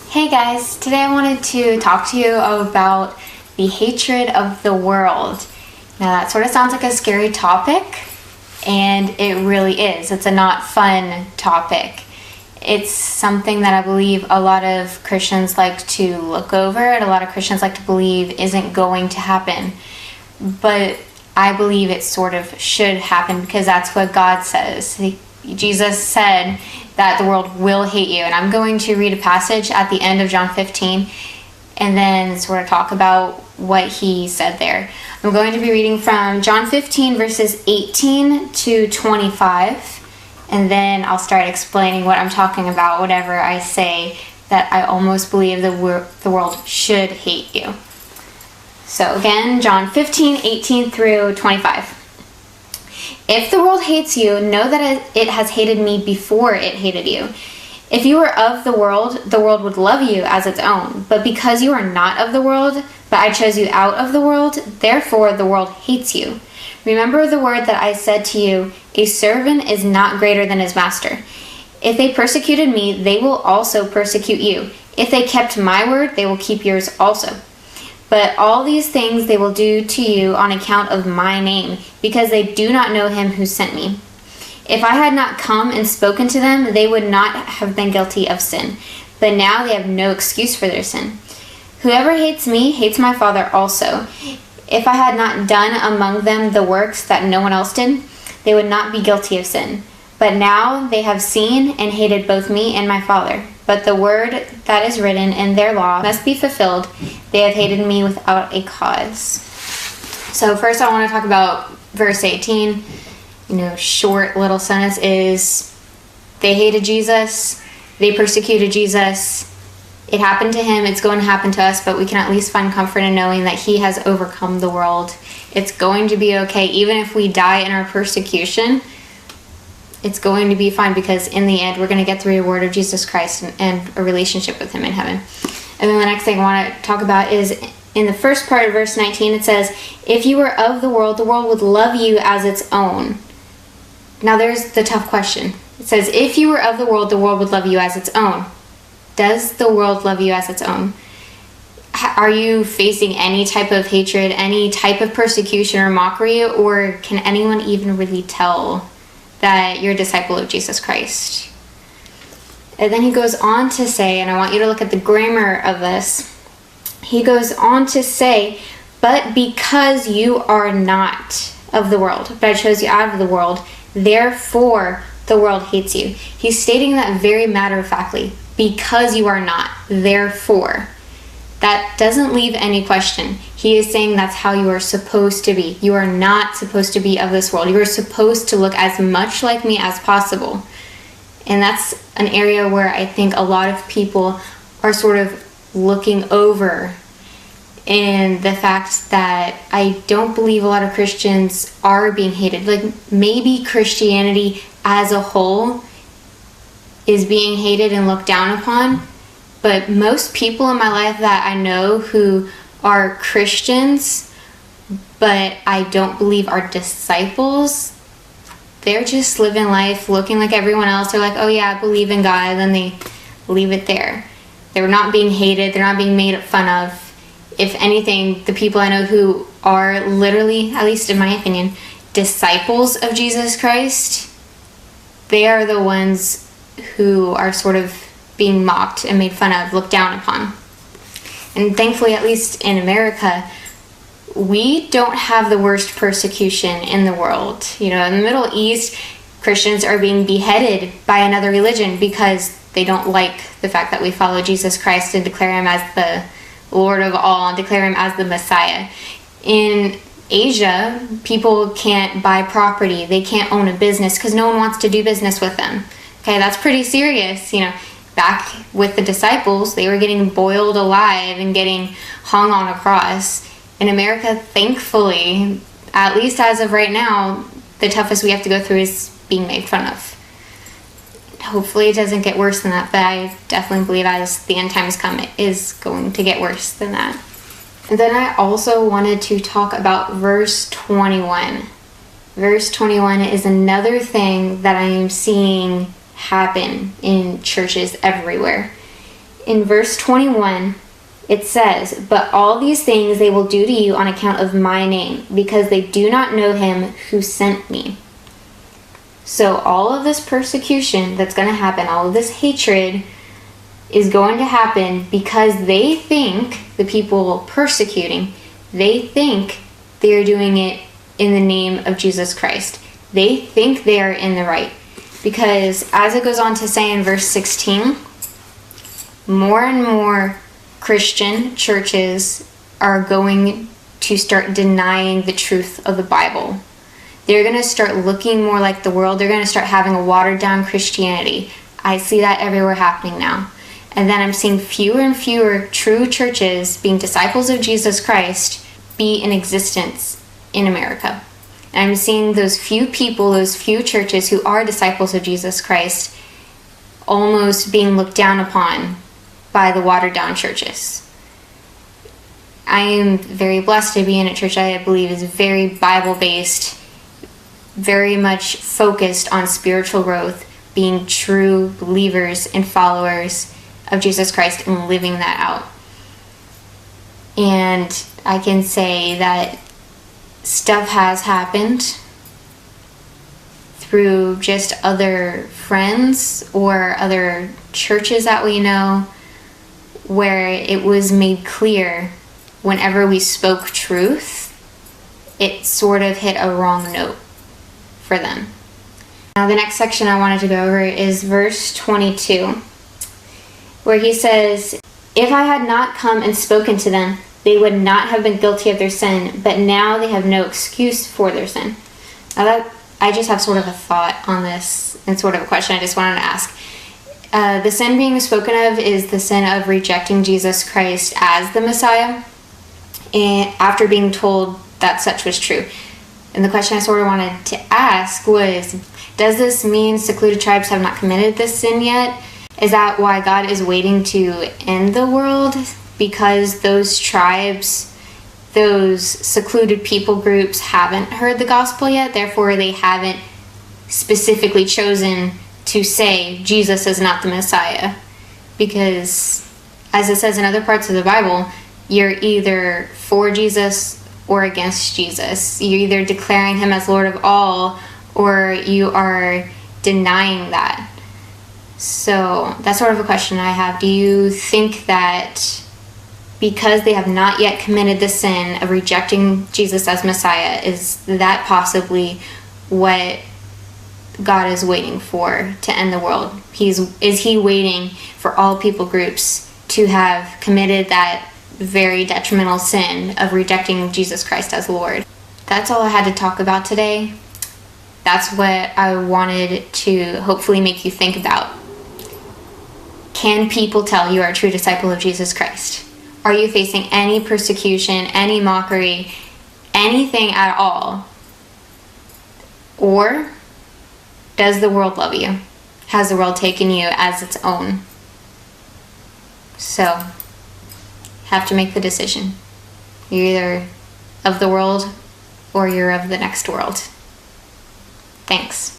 Hey guys, today I wanted to talk to you about the hatred of the world. Now that sort of sounds like a scary topic, and it really is. It's a not fun topic. It's something that I believe a lot of Christians like to look over and a lot of Christians like to believe isn't going to happen. But I believe it sort of should happen because that's what God says. Jesus said that the world will hate you. And I'm going to read a passage at the end of John 15 and then sort of talk about what he said there. I'm going to be reading from John 15 verses 18 to 25. And then I'll start explaining what I'm talking about, whatever I say that I almost believe the world should hate you. So again, John 15, 18 through 25. If the world hates you, know that it has hated me before it hated you. If you were of the world would love you as its own. But because you are not of the world, but I chose you out of the world, therefore the world hates you. Remember the word that I said to you, a servant is not greater than his master. If they persecuted me, they will also persecute you. If they kept my word, they will keep yours also. But all these things they will do to you on account of my name, because they do not know him who sent me. If I had not come and spoken to them, they would not have been guilty of sin. But now they have no excuse for their sin. Whoever hates me hates my Father also. If I had not done among them the works that no one else did, they would not be guilty of sin. But now they have seen and hated both me and my Father. But the word that is written in their law must be fulfilled. They have hated me without a cause. So first I want to talk about verse 18. Short little sentence is, they hated Jesus. They persecuted Jesus. It happened to him. It's going to happen to us, but we can at least find comfort in knowing that he has overcome the world. It's going to be okay. Even if we die in our persecution, it's going to be fine because in the end, we're going to get the reward of Jesus Christ and a relationship with him in heaven. And then the next thing I want to talk about is in the first part of verse 19, it says, if you were of the world would love you as its own. Now there's the tough question. It says, if you were of the world would love you as its own. Does the world love you as its own? Are you facing any type of hatred, any type of persecution or mockery, or can anyone even really tell that you're a disciple of Jesus Christ? And then he goes on to say, and I want you to look at the grammar of this. He goes on to say, but because you are not of the world, but I chose you out of the world, therefore the world hates you. He's stating that very matter-of-factly. Because you are not, therefore. That doesn't leave any question. He is saying that's how you are supposed to be. You are not supposed to be of this world. You are supposed to look as much like me as possible. And that's an area where I think a lot of people are sort of looking over in the fact that I don't believe a lot of Christians are being hated. Like maybe Christianity as a whole is being hated and looked down upon. But most people in my life that I know who are Christians, but I don't believe are disciples, they're just living life looking like everyone else. They're like, oh yeah, I believe in God, and then they leave it there. They're not being hated. They're not being made fun of. If anything, the people I know who are literally, at least in my opinion, disciples of Jesus Christ, they are the ones who are sort of being mocked and made fun of, looked down upon. And thankfully, at least in America, we don't have the worst persecution in the world. In the Middle East, Christians are being beheaded by another religion because they don't like the fact that we follow Jesus Christ and declare him as the Lord of all and declare him as the Messiah. In Asia, people can't buy property. They can't own a business because no one wants to do business with them. Okay, that's pretty serious. Back with the disciples, they were getting boiled alive and getting hung on a cross. In America, thankfully, at least as of right now, the toughest we have to go through is being made fun of. Hopefully it doesn't get worse than that, but I definitely believe as the end times come, it is going to get worse than that. And then I also wanted to talk about verse 21. Verse 21 is another thing that I am seeing happen in churches everywhere. in verse 21, it says, "But all these things they will do to you on account of my name, because they do not know him who sent me." So all of this persecution that's going to happen, all of this hatred is going to happen because they think, the people persecuting, they think they are doing it in the name of Jesus Christ. They think they are in the right. Because as it goes on to say in verse 16, more and more Christian churches are going to start denying the truth of the Bible. They're going to start looking more like the world. They're going to start having a watered down Christianity. I see that everywhere happening now. And then I'm seeing fewer and fewer true churches being disciples of Jesus Christ be in existence in America. And I'm seeing those few people, those few churches who are disciples of Jesus Christ almost being looked down upon by the watered down churches. I am very blessed to be in a church I believe is very Bible based, very much focused on spiritual growth, being true believers and followers of Jesus Christ and living that out. And I can say that stuff has happened through just other friends or other churches that we know where it was made clear whenever we spoke truth, it sort of hit a wrong note for them. Now the next section I wanted to go over is verse 22, where he says, "If I had not come and spoken to them, they would not have been guilty of their sin, but now they have no excuse for their sin." Now I just have sort of a thought on this and sort of a question I just wanted to ask. The sin being spoken of is the sin of rejecting Jesus Christ as the Messiah, and after being told that such was true. And the question I sort of wanted to ask was, does this mean secluded tribes have not committed this sin yet? Is that why God is waiting to end the world? Because those tribes, those secluded people groups haven't heard the gospel yet, therefore they haven't specifically chosen to say Jesus is not the Messiah. Because as it says in other parts of the Bible, you're either for Jesus or against Jesus. You're either declaring him as Lord of all, or you are denying that. So that's sort of a question I have. Do you think that because they have not yet committed the sin of rejecting Jesus as Messiah, is that possibly what God is waiting for to end the world? Is he waiting for all people groups to have committed that very detrimental sin of rejecting Jesus Christ as Lord? That's all I had to talk about today. That's what I wanted to hopefully make you think about. Can people tell you are a true disciple of Jesus Christ? Are you facing any persecution, any mockery, anything at all? Or does the world love you? Has the world taken you as its own? So, have to make the decision. You're either of the world or you're of the next world. Thanks.